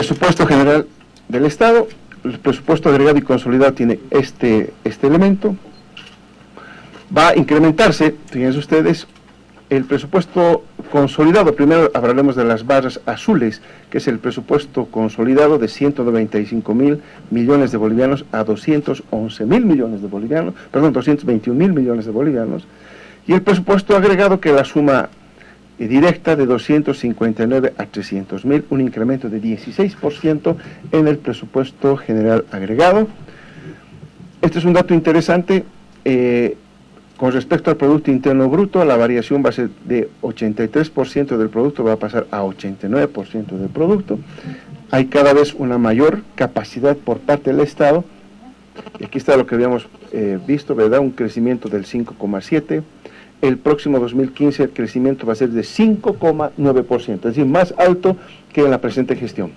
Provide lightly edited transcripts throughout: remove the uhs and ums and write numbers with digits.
presupuesto general del Estado, el presupuesto agregado y consolidado tiene este elemento. Va a incrementarse, fíjense ustedes, el presupuesto consolidado. Primero hablaremos de las barras azules, que es el presupuesto consolidado de 195.000 millones de bolivianos a 211.000 millones de bolivianos, perdón, 221.000 millones de bolivianos, y el presupuesto agregado, que la suma directa de 259 a 300.000, un incremento de 16% en el presupuesto general agregado. Este es un dato interesante. Con respecto al Producto Interno Bruto, la variación va a ser de 83% del producto, va a pasar a 89% del producto. Hay cada vez una mayor capacidad por parte del Estado. Y aquí está lo que habíamos visto, ¿verdad? Un crecimiento del 5,7%. El próximo 2015 el crecimiento va a ser de 5,9%, es decir, más alto que en la presente gestión.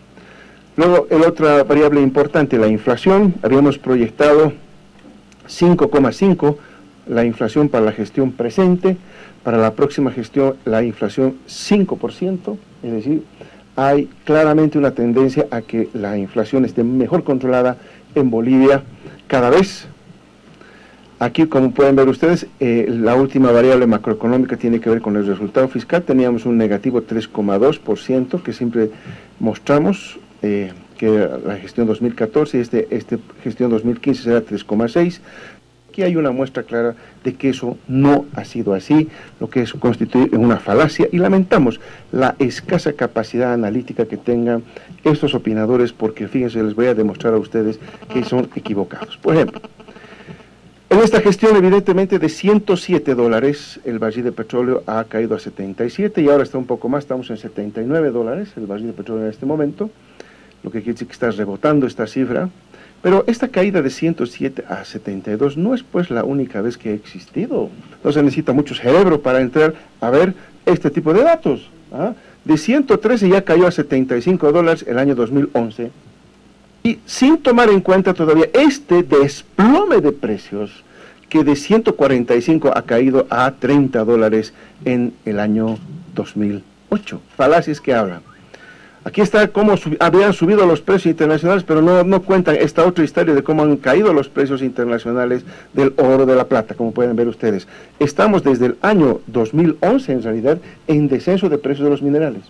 Luego, otra variable importante, la inflación. Habíamos proyectado 5,5%, la inflación para la gestión presente. Para la próxima gestión, la inflación 5%, es decir, hay claramente una tendencia a que la inflación esté mejor controlada en Bolivia cada vez. Aquí, como pueden ver ustedes, la última variable macroeconómica tiene que ver con el resultado fiscal. Teníamos un negativo 3,2% que siempre mostramos, que la gestión 2014 y esta gestión 2015 será 3,6%. Aquí hay una muestra clara de que eso no ha sido así, lo que es constituir una falacia, y lamentamos la escasa capacidad analítica que tengan estos opinadores, porque fíjense, les voy a demostrar a ustedes que son equivocados. Por ejemplo, en esta gestión, evidentemente, de $107, el barril de petróleo ha caído a 77 y ahora está un poco más, estamos en $79 el barril de petróleo en este momento, lo que quiere decir que está rebotando esta cifra. Pero esta caída de 107 a 72 no es pues la única vez que ha existido. No se necesita mucho cerebro para entrar a ver este tipo de datos. De 113 ya cayó a $75 el año 2011. Y sin tomar en cuenta todavía este desplome de precios, que de 145 ha caído a $30 en el año 2008. Falacias que hablan. Aquí está cómo habían subido los precios internacionales, pero no cuentan esta otra historia de cómo han caído los precios internacionales del oro, de la plata, como pueden ver ustedes. Estamos desde el año 2011, en realidad, en descenso de precios de los minerales.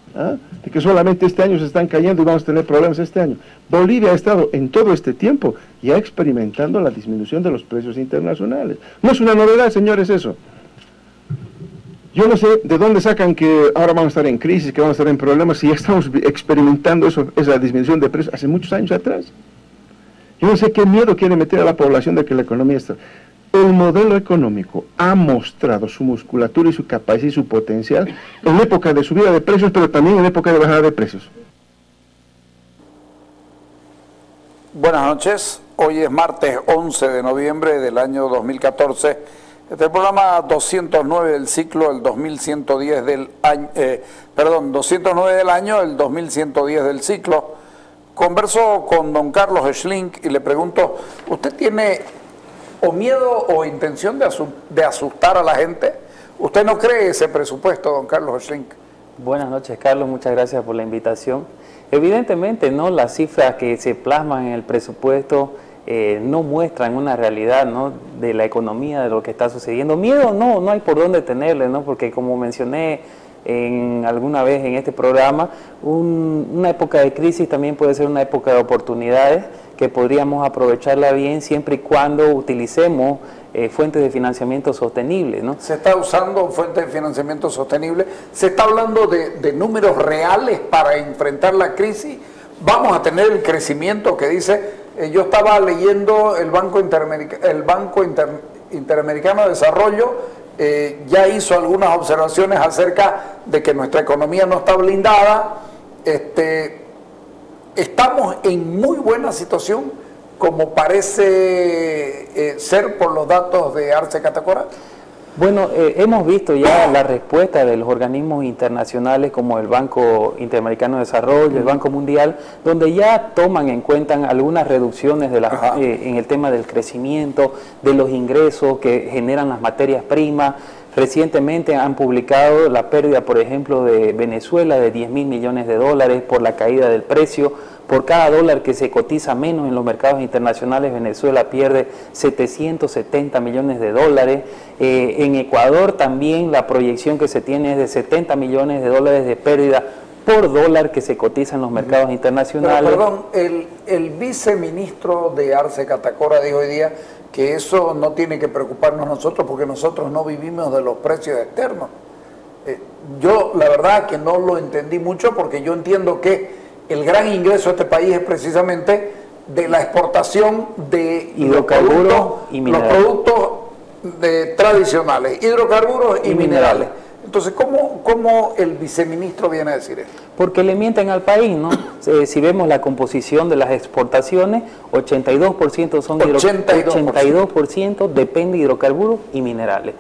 De que solamente este año se están cayendo y vamos a tener problemas este año. Bolivia ha estado en todo este tiempo ya experimentando la disminución de los precios internacionales. No es una novedad, señores, eso. Yo no sé de dónde sacan que ahora vamos a estar en crisis, que vamos a estar en problemas, si ya estamos experimentando esa disminución de precios hace muchos años atrás. Yo no sé qué miedo quiere meter a la población de que la economía está. El modelo económico ha mostrado su musculatura y su capacidad y su potencial en época de subida de precios, pero también en época de bajada de precios. Buenas noches, hoy es martes 11 de noviembre del año 2014. Este es el programa 209 del ciclo, el 2110 del año, 209 del año, el 2110 del ciclo. Converso con don Carlos Schlink y le pregunto, ¿usted tiene o miedo o intención de asustar a la gente? ¿Usted no cree ese presupuesto, don Carlos Schlink? Buenas noches, Carlos, muchas gracias por la invitación. Evidentemente, ¿no?, las cifras que se plasman en el presupuesto no muestran una realidad, ¿no?, de la economía, de lo que está sucediendo. Miedo no hay por dónde tenerle, ¿no?, porque como mencioné alguna vez en este programa, una época de crisis también puede ser una época de oportunidades que podríamos aprovecharla bien siempre y cuando utilicemos fuentes de financiamiento sostenibles, ¿no? Se está usando fuentes de financiamiento sostenible, se está hablando de números reales para enfrentar la crisis. Vamos a tener el crecimiento que dice... yo estaba leyendo el Banco Interamericano de Desarrollo, ya hizo algunas observaciones acerca de que nuestra economía no está blindada. Estamos en muy buena situación, como parece ser por los datos de Arce Catacora. Bueno, hemos visto ya la respuesta de los organismos internacionales como el Banco Interamericano de Desarrollo, el Banco Mundial, donde ya toman en cuenta algunas reducciones de en el tema del crecimiento, de los ingresos que generan las materias primas. Recientemente han publicado la pérdida, por ejemplo, de Venezuela de $10.000 millones por la caída del precio Por cada dólar que se cotiza menos en los mercados internacionales, Venezuela pierde 770 millones de dólares. En Ecuador también la proyección que se tiene es de 70 millones de dólares de pérdida por dólar que se cotiza en los mercados internacionales. Pero, perdón, el viceministro de Arce Catacora dijo hoy día que eso no tiene que preocuparnos nosotros porque nosotros no vivimos de los precios externos. Yo la verdad que no lo entendí mucho porque yo entiendo que el gran ingreso de este país es precisamente de la exportación de hidrocarburos y minerales. Los productos tradicionales, hidrocarburos y minerales. Entonces, ¿cómo el viceministro viene a decir eso? Porque le mienten al país, ¿no? Si vemos la composición de las exportaciones, 82% son 82% depende de hidrocarburos y minerales.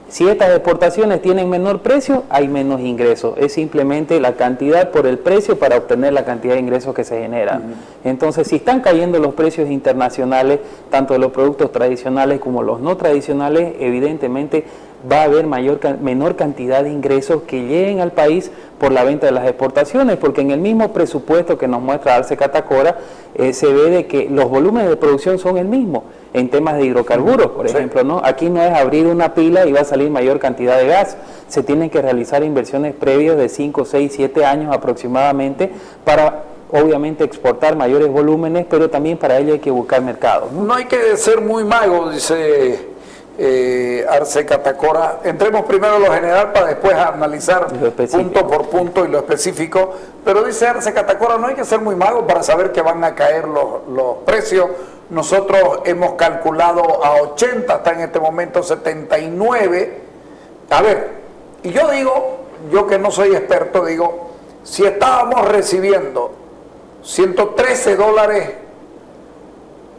Si estas exportaciones tienen menor precio, hay menos ingresos. Es simplemente la cantidad por el precio para obtener la cantidad de ingresos que se generan. Entonces, si están cayendo los precios internacionales, tanto de los productos tradicionales como los no tradicionales, evidentemente va a haber menor cantidad de ingresos que lleguen al país por la venta de las exportaciones, porque en el mismo presupuesto que nos muestra Arce Catacora se ve de que los volúmenes de producción son el mismo en temas de hidrocarburos, por ejemplo, ¿no? Aquí no es abrir una pila y va a salir mayor cantidad de gas, se tienen que realizar inversiones previas de 5, 6, 7 años aproximadamente para obviamente exportar mayores volúmenes, pero también para ello hay que buscar mercados, ¿no? No hay que ser muy mago, dice Arce Catacora. Entremos primero en lo general para después analizar punto por punto y lo específico, pero dice Arce Catacora, no hay que ser muy mago para saber que van a caer los precios. Nosotros hemos calculado a 80, hasta en este momento 79. A ver, y yo digo, yo que no soy experto, digo, si estábamos recibiendo 113 dólares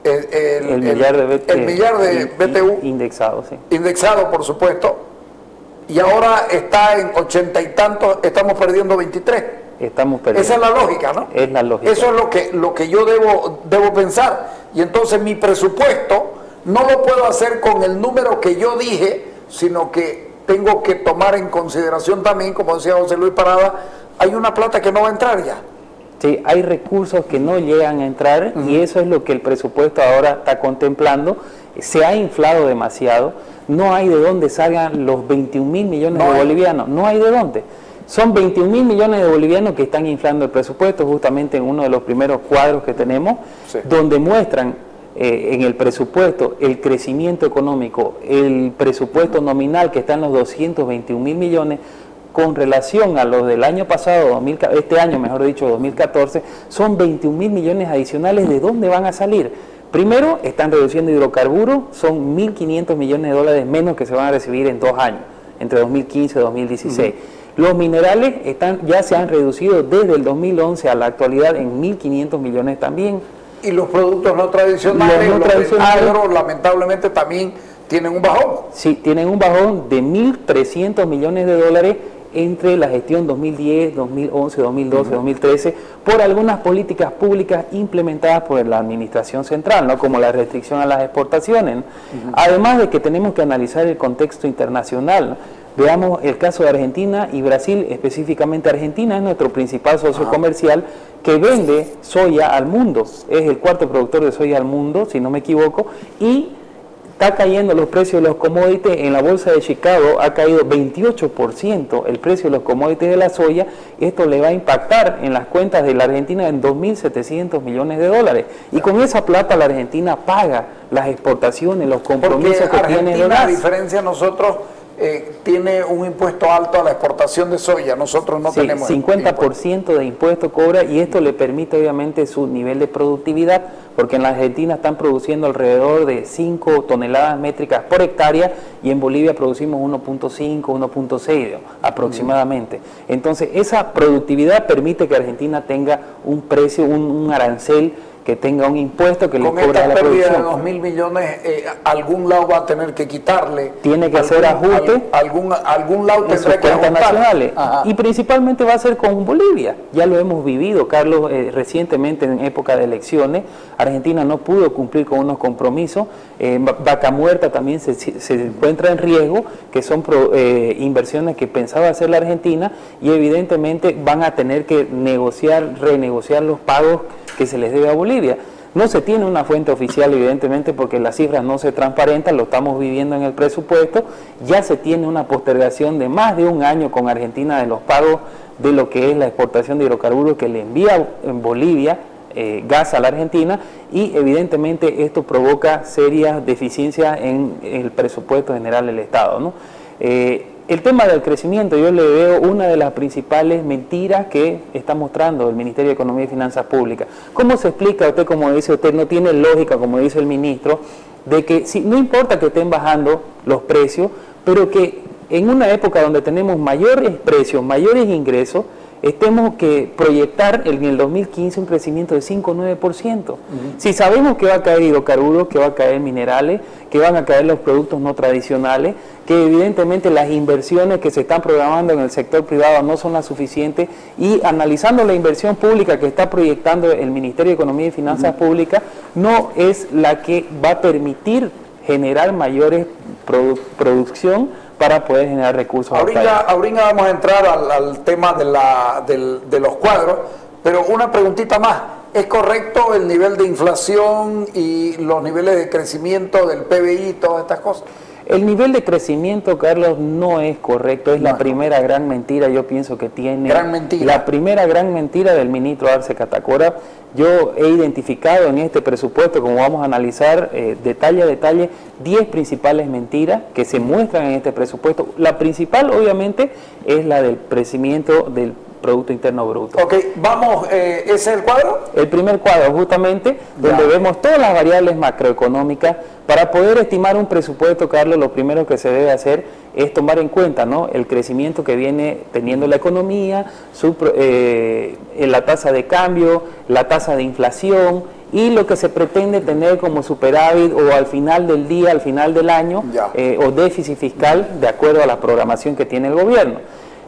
el millar de BTU indexado, sí. Indexado, por supuesto, y ahora está en 80 y tantos, estamos perdiendo 23. Estamos perdiendo. Esa es la lógica, ¿no? Es la lógica. Eso es lo que yo debo pensar. Y entonces mi presupuesto no lo puedo hacer con el número que yo dije, sino que tengo que tomar en consideración también, como decía José Luis Parada, hay una plata que no va a entrar ya. Sí, hay recursos que no llegan a entrar y eso es lo que el presupuesto ahora está contemplando. Se ha inflado demasiado, no hay de dónde salgan los 21.000 millones de bolivianos, no hay de dónde. Son 21.000 millones de bolivianos que están inflando el presupuesto, justamente en uno de los primeros cuadros que tenemos, donde muestran en el presupuesto el crecimiento económico, el presupuesto nominal que está en los 221.000 millones, con relación a los del año pasado, este año mejor dicho, 2014, son 21.000 millones adicionales. ¿De dónde van a salir? Primero, están reduciendo hidrocarburos, son 1.500 millones de dólares menos que se van a recibir en 2 años, entre 2015 y 2016. Los minerales ya se han reducido desde el 2011 a la actualidad en 1.500 millones también. Y los productos no tradicionales, los agro, lamentablemente también tienen un bajón. Sí, tienen un bajón de 1.300 millones de dólares entre la gestión 2010, 2011, 2012, 2013, por algunas políticas públicas implementadas por la administración central, ¿no? Como la restricción a las exportaciones. Además de que tenemos que analizar el contexto internacional, ¿no? Veamos el caso de Argentina y Brasil, específicamente Argentina es nuestro principal socio comercial que vende soya al mundo, es el 4º productor de soya al mundo, si no me equivoco, y está cayendo los precios de los commodities. En la bolsa de Chicago ha caído 28% el precio de los commodities de la soya, y esto le va a impactar en las cuentas de la Argentina en 2.700 millones de dólares. Y con esa plata la Argentina paga las exportaciones, los compromisos que tiene de gas. A diferencia de nosotros, tiene un impuesto alto a la exportación de soya, nosotros no tenemos 50% de impuesto cobra, y esto le permite obviamente su nivel de productividad, porque en la Argentina están produciendo alrededor de 5 toneladas métricas por hectárea y en Bolivia producimos 1.5, 1.6 aproximadamente. Entonces esa productividad permite que Argentina tenga un precio, un arancel, que tenga un impuesto que le cobra a la producción. Con esta pérdida de 2.000 millones, algún lado va a tener que quitarle. Tiene que hacer ajuste. Algún lado tendrá que ajustar. Nacionales. Y principalmente va a ser con Bolivia. Ya lo hemos vivido, Carlos, recientemente en época de elecciones. Argentina no pudo cumplir con unos compromisos. Vaca Muerta también se encuentra en riesgo, que son inversiones que pensaba hacer la Argentina, y evidentemente van a tener que renegociar los pagos que se les debe a Bolivia. No se tiene una fuente oficial, evidentemente, porque las cifras no se transparentan, lo estamos viviendo en el presupuesto. Ya se tiene una postergación de más de un año con Argentina de los pagos de lo que es la exportación de hidrocarburos que le envía en Bolivia gas a la Argentina, y evidentemente esto provoca serias deficiencias en el presupuesto general del Estado, ¿no? El tema del crecimiento, yo le veo una de las principales mentiras que está mostrando el Ministerio de Economía y Finanzas Públicas. ¿Cómo se explica usted, como dice usted, no tiene lógica, como dice el ministro, de que si, no importa que estén bajando los precios, pero que en una época donde tenemos mayores precios, mayores ingresos, tenemos que proyectar en el 2015 un crecimiento de 5 o 9%. Si sabemos que va a caer hidrocarburos, que va a caer minerales, que van a caer los productos no tradicionales, que evidentemente las inversiones que se están programando en el sector privado no son las suficientes, y analizando la inversión pública que está proyectando el Ministerio de Economía y Finanzas Públicas, no es la que va a permitir generar mayores producción para poder generar recursos. Ahorita vamos a entrar al tema de los cuadros, pero una preguntita más. ¿Es correcto el nivel de inflación y los niveles de crecimiento del PBI y todas estas cosas? El nivel de crecimiento, Carlos, no es correcto. Es la primera gran mentira, yo pienso, que tiene. Gran mentira. La primera gran mentira del ministro Arce Catacora. Yo he identificado en este presupuesto, como vamos a analizar detalle a detalle, 10 principales mentiras que se muestran en este presupuesto. La principal, obviamente, es la del crecimiento del Producto Interno Bruto. Ok, vamos, ¿ese es el cuadro? El primer cuadro, justamente, donde vemos todas las variables macroeconómicas. Para poder estimar un presupuesto, Carlos, lo primero que se debe hacer es tomar en cuenta, ¿no?, el crecimiento que viene teniendo la economía, la tasa de cambio, la tasa de inflación y lo que se pretende tener como superávit o al final del día, al final del año, o déficit fiscal, de acuerdo a la programación que tiene el gobierno.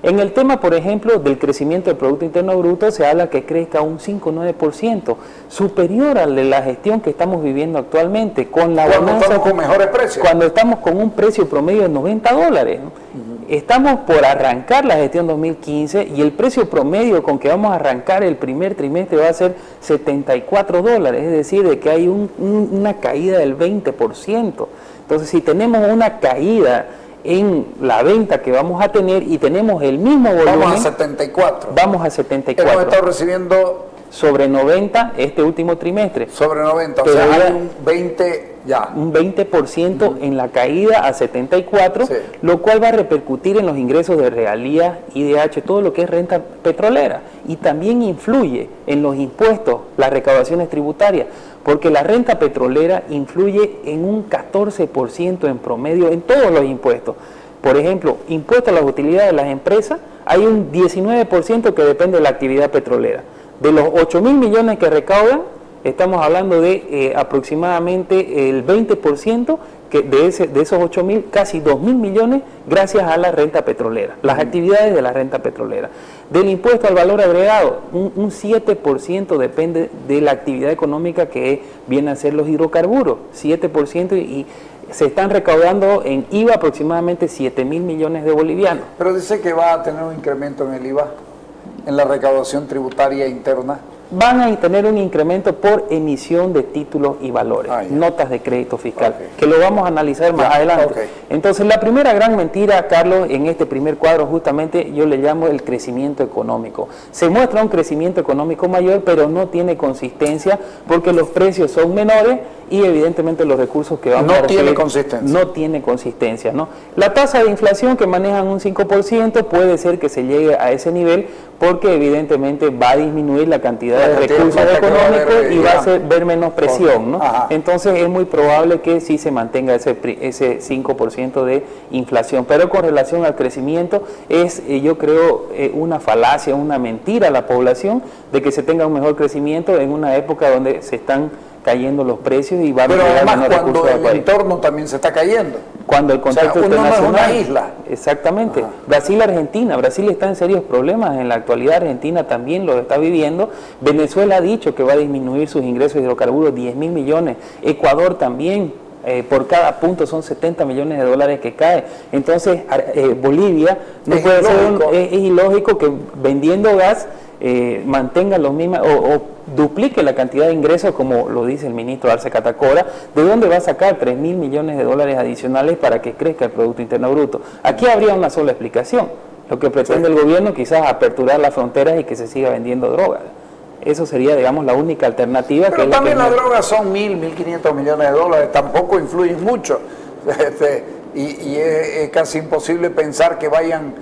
En el tema, por ejemplo, del crecimiento del Producto Interno Bruto, se habla que crezca un 5 o 9%, superior al de la gestión que estamos viviendo actualmente, con la cuando estamos con mejores precios. Cuando estamos con un precio promedio de $90, ¿no? Estamos por arrancar la gestión 2015 y el precio promedio con que vamos a arrancar el primer trimestre va a ser $74, es decir, de que hay una caída del 20%. Entonces, si tenemos una caída en la venta que vamos a tener y tenemos el mismo volumen, vamos a 74. Vamos a 74. Hemos estado recibiendo sobre 90 este último trimestre. Sobre 90, o sea, hay un 20 ya. Un 20% en la caída a 74, sí, lo cual va a repercutir en los ingresos de regalías, IDH, todo lo que es renta petrolera, y también influye en los impuestos, las recaudaciones tributarias, porque la renta petrolera influye en un 14% en promedio en todos los impuestos. Por ejemplo, impuesto a las utilidades de las empresas, hay un 19% que depende de la actividad petrolera. De los 8.000 millones que recaudan, estamos hablando de aproximadamente el 20% que de esos 8.000, casi 2.000 millones, gracias a la renta petrolera, las actividades de la renta petrolera. Del impuesto al valor agregado, un 7% depende de la actividad económica que viene a ser los hidrocarburos, 7%, y se están recaudando en IVA aproximadamente 7.000 millones de bolivianos. Pero dice que va a tener un incremento en el IVA, en la recaudación tributaria interna. Van a tener un incremento por emisión de títulos y valores, notas de crédito fiscal, que lo vamos a analizar más adelante. Entonces, la primera gran mentira, Carlos, en este primer cuadro, justamente yo le llamo el crecimiento económico. Se muestra un crecimiento económico mayor, pero no tiene consistencia porque los precios son menores y evidentemente los recursos que vamos a recibir no tiene consistencia, ¿no? La tasa de inflación, que manejan un 5%, puede ser que se llegue a ese nivel porque evidentemente va a disminuir la cantidad de recursos económicos y va a ver menos presión, ¿no? Entonces es muy probable que sí se mantenga ese 5% de inflación. Pero con relación al crecimiento, es yo creo una falacia, una mentira a la población de que se tenga un mejor crecimiento en una época donde se están cayendo los precios y va a pero además cuando el entorno también se está cayendo. Cuando el contexto internacional, no es una isla. Exactamente. Brasil, Argentina. Brasil está en serios problemas en la actualidad. Argentina también lo está viviendo. Venezuela ha dicho que va a disminuir sus ingresos de hidrocarburos 10.000 millones. Ecuador también. Por cada punto son 70 millones de dólares que cae. Entonces, Bolivia no puede ser es ilógico que vendiendo gas mantenga los mismos o duplique la cantidad de ingresos, como lo dice el ministro Arce Catacora, ¿de dónde va a sacar 3.000 millones de dólares adicionales para que crezca el Producto Interno Bruto? Aquí habría una sola explicación. Lo que pretende el gobierno quizás aperturar las fronteras y que se siga vendiendo drogas. Eso sería, digamos, la única alternativa. Pero también las drogas son 1.500 millones de dólares, tampoco influyen mucho. Y es casi imposible pensar que vayan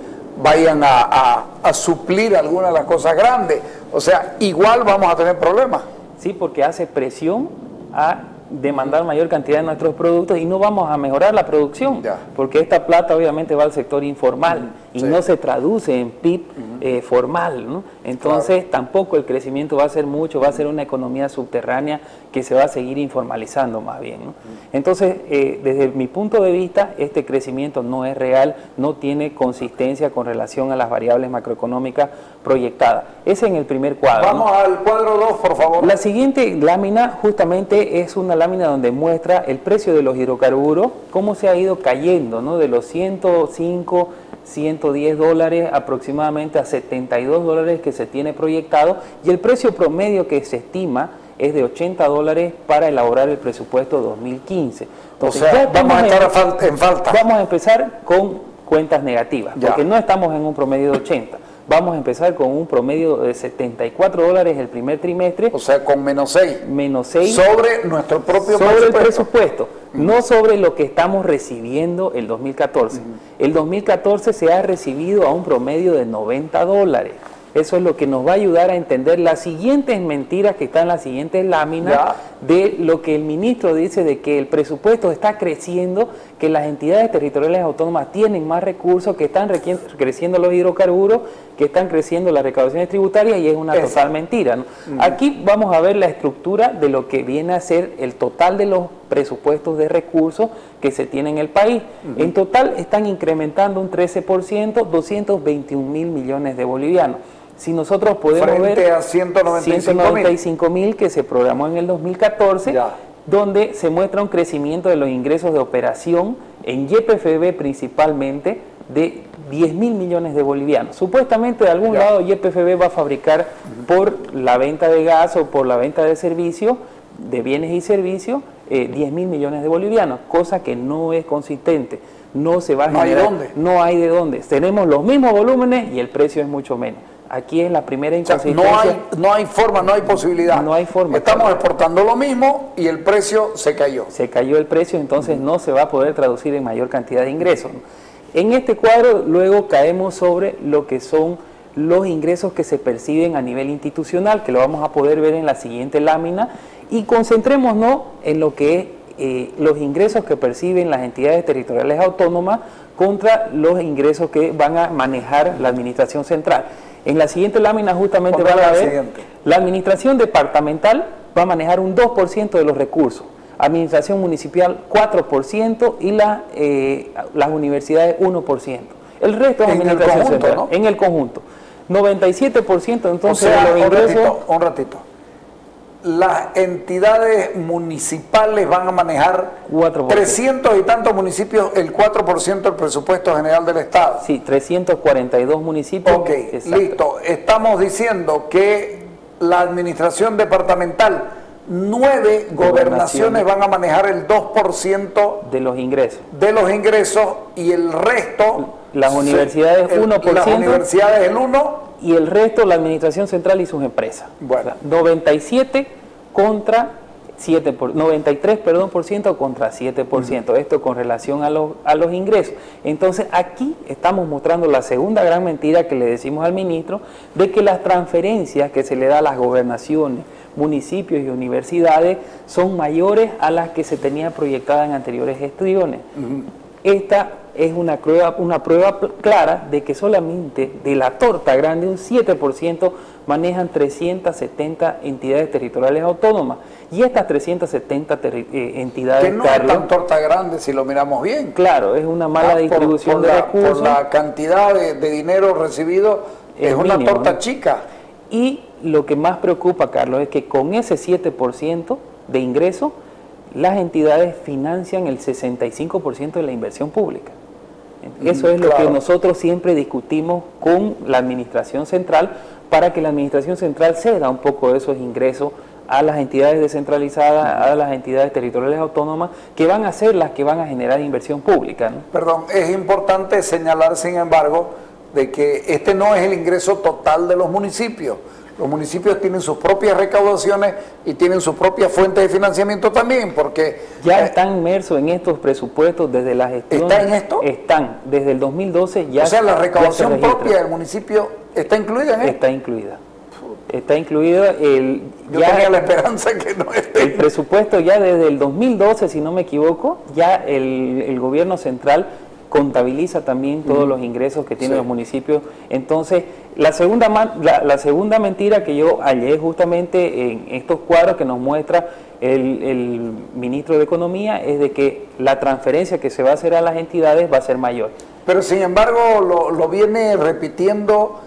a suplir algunas de las cosas grandes. O sea, igual vamos a tener problemas. Sí, porque hace presión a demandar mayor cantidad de nuestros productos y no vamos a mejorar la producción, porque esta plata obviamente va al sector informal y no se traduce en PIB formal, ¿no? Entonces tampoco el crecimiento va a ser mucho, va a ser una economía subterránea que se va a seguir informalizando más bien, ¿no? Entonces, desde mi punto de vista, este crecimiento no es real, no tiene consistencia con relación a las variables macroeconómicas proyectadas. Ese en el primer cuadro. Vamos al cuadro 2, por favor. La siguiente lámina justamente es una lámina donde muestra el precio de los hidrocarburos, cómo se ha ido cayendo, ¿no? De los 105, 110 dólares aproximadamente a 72 dólares que se tiene proyectado, y el precio promedio que se estima es de 80 dólares para elaborar el presupuesto 2015. Entonces, o sea, vamos a estar en falta. Vamos a empezar con cuentas negativas, porque no estamos en un promedio de 80. Vamos a empezar con un promedio de 74 dólares el primer trimestre. O sea, con menos 6. Menos 6. Sobre nuestro propio presupuesto. Sobre el presupuesto, no sobre lo que estamos recibiendo el 2014. El 2014 se ha recibido a un promedio de 90 dólares. Eso es lo que nos va a ayudar a entender las siguientes mentiras que están en las siguientes láminas de lo que el ministro dice de que el presupuesto está creciendo, que las entidades territoriales autónomas tienen más recursos, que están creciendo los hidrocarburos, que están creciendo las recaudaciones tributarias, y es una total mentira, ¿no? Aquí vamos a ver la estructura de lo que viene a ser el total de los presupuestos de recursos que se tienen en el país. En total están incrementando un 13%, 221.000 millones de bolivianos. Si nosotros podemos ver a 195.000 que se programó en el 2014, donde se muestra un crecimiento de los ingresos de operación en YPFB principalmente de 10.000 millones de bolivianos. Supuestamente de algún lado YPFB va a fabricar por la venta de gas o por la venta de servicios, de bienes y servicios, 10.000 millones de bolivianos, cosa que no es consistente. No se va a generar, no hay de dónde. Tenemos los mismos volúmenes y el precio es mucho menos. Aquí es la primera inconsistencia. O sea, no hay forma, no hay posibilidad. No hay forma. Estamos exportando lo mismo y el precio se cayó. Se cayó el precio, entonces no se va a poder traducir en mayor cantidad de ingresos. En este cuadro luego caemos sobre lo que son los ingresos que se perciben a nivel institucional, que lo vamos a poder ver en la siguiente lámina, y concentrémonos en lo que es los ingresos que perciben las entidades territoriales autónomas contra los ingresos que van a manejar la administración central. En la siguiente lámina justamente van a ver, la administración departamental va a manejar un 2% de los recursos, administración municipal 4% y las universidades 1%. El resto es administración central, ¿no? En el conjunto. 97% entonces, o sea, de los ingresos... Un ratito. Las entidades municipales van a manejar 4%. 300 y tantos municipios, el 4% del presupuesto general del Estado. Sí, 342 municipios. Ok, listo. Estamos diciendo que la administración departamental, 9 gobernaciones van a manejar el 2% de los ingresos. Y el resto... Las universidades 1%. Las universidades el 1%. Y el resto la administración central y sus empresas. Bueno. 97 contra 7%, 93% contra 7%. Esto con relación a los ingresos. Entonces aquí estamos mostrando la segunda gran mentira que le decimos al ministro, de que las transferencias que se le da a las gobernaciones, municipios y universidades son mayores a las que se tenía proyectadas en anteriores gestiones. Esta es una prueba clara de que solamente de la torta grande un 7% manejan 370 entidades territoriales autónomas, y estas 370 entidades... Que no es tan torta grande si lo miramos bien. Claro, es una mala distribución de recursos. Por la cantidad de dinero recibido es una mínimo, torta ¿no? chica. Y lo que más preocupa, Carlos, es que con ese 7% de ingreso, las entidades financian el 65% de la inversión pública. Eso es lo que nosotros siempre discutimos con la Administración Central, para que la Administración Central ceda un poco de esos ingresos a las entidades descentralizadas, a las entidades territoriales autónomas, que van a ser las que van a generar inversión pública, ¿no? Perdón, es importante señalar, sin embargo, de que este no es el ingreso total de los municipios. Los municipios tienen sus propias recaudaciones y tienen sus propias fuentes de financiamiento también, porque... Ya están inmersos en estos presupuestos desde la gestión... ¿Está en esto? Están, desde el 2012 ya... O sea, la recaudación propia del municipio está incluida en esto. Está incluida. Está incluida Yo tenía la esperanza que no esté. El presupuesto ya desde el 2012, si no me equivoco, ya el gobierno central contabiliza también todos los ingresos que tienen los municipios. Entonces, la segunda mentira que yo hallé justamente en estos cuadros que nos muestra el ministro de Economía es de que la transferencia que se va a hacer a las entidades va a ser mayor. Pero sin embargo lo viene repitiendo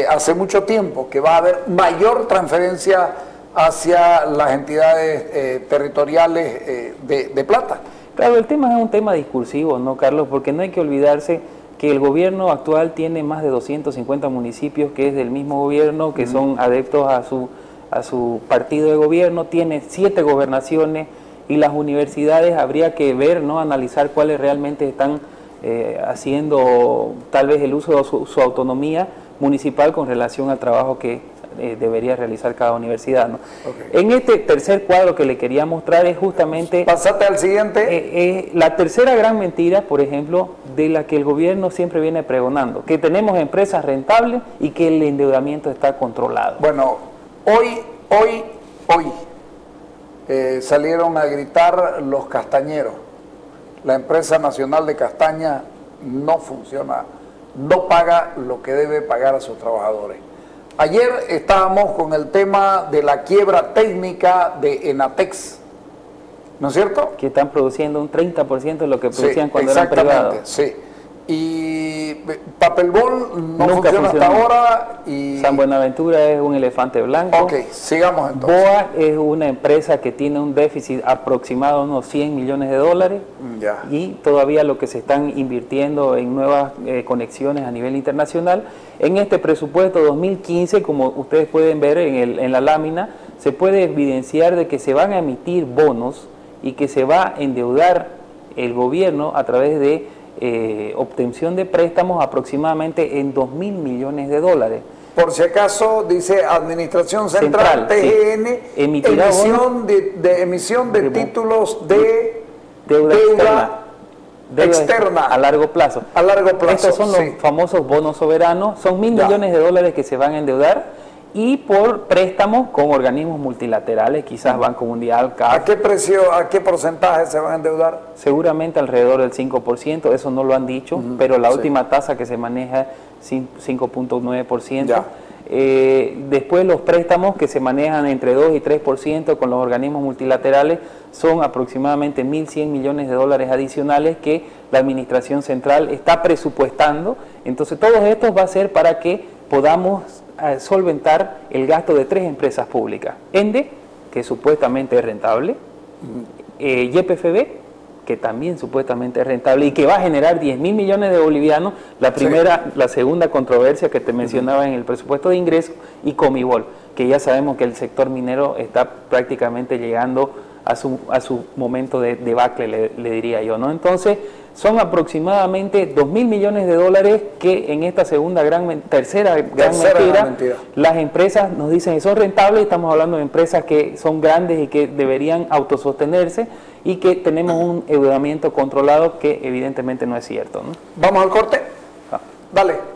hace mucho tiempo, que va a haber mayor transferencia hacia las entidades territoriales de plata. Claro, el tema es un tema discursivo, ¿no, Carlos? Porque no hay que olvidarse que el gobierno actual tiene más de 250 municipios que es del mismo gobierno, que son adeptos a su partido de gobierno, tiene 7 gobernaciones, y las universidades habría que ver, ¿no?, analizar cuáles realmente están haciendo tal vez el uso de su autonomía municipal con relación al trabajo que debería realizar cada universidad, ¿no? Okay. En este tercer cuadro que le quería mostrar es justamente... Pásate al siguiente. La tercera gran mentira, por ejemplo, de la que el gobierno siempre viene pregonando, que tenemos empresas rentables y que el endeudamiento está controlado. Bueno, hoy salieron a gritar los castañeros. La empresa nacional de castaña no funciona, no paga lo que debe pagar a sus trabajadores. Ayer estábamos con el tema de la quiebra técnica de Enatex, ¿no es cierto? Que están produciendo un 30% de lo que producían cuando eran privados. Sí. Y Papelbol no funciona hasta ahora. Y San Buenaventura es un elefante blanco. Ok, sigamos entonces. BOA es una empresa que tiene un déficit aproximado de unos 100 millones de dólares. Ya. Y todavía lo que se están invirtiendo en nuevas conexiones a nivel internacional. En este presupuesto 2015, como ustedes pueden ver en la lámina, se puede evidenciar de que se van a emitir bonos y que se va a endeudar el gobierno a través de obtención de préstamos aproximadamente en 2.000 millones de dólares. Por si acaso, dice Administración Central, TGN, sí. emisión de títulos de deuda externa a largo plazo. A largo plazo. Estos son los famosos bonos soberanos, son 1.000 millones de dólares que se van a endeudar, y por préstamos con organismos multilaterales, quizás Banco Mundial, CAF. ¿A qué precio, a qué porcentaje se van a endeudar? Seguramente alrededor del 5%, eso no lo han dicho, pero la última tasa que se maneja es 5.9%. Después los préstamos que se manejan entre 2 y 3% con los organismos multilaterales son aproximadamente 1.100 millones de dólares adicionales que la Administración Central está presupuestando. Entonces todo esto va a ser para que podamos solventar el gasto de 3 empresas públicas. ENDE, que supuestamente es rentable, YPFB, que también supuestamente es rentable y que va a generar 10.000 millones de bolivianos, la segunda controversia que te mencionaba en el presupuesto de ingreso, y Comibol, que ya sabemos que el sector minero está prácticamente llegando a su momento de debacle, le diría yo, ¿no? Entonces, son aproximadamente 2.000 millones de dólares que en esta tercera gran mentira, las empresas nos dicen que son rentables. Estamos hablando de empresas que son grandes y que deberían autosostenerse, y que tenemos un endeudamiento controlado, que evidentemente no es cierto, ¿no? ¿Vamos al corte? Dale.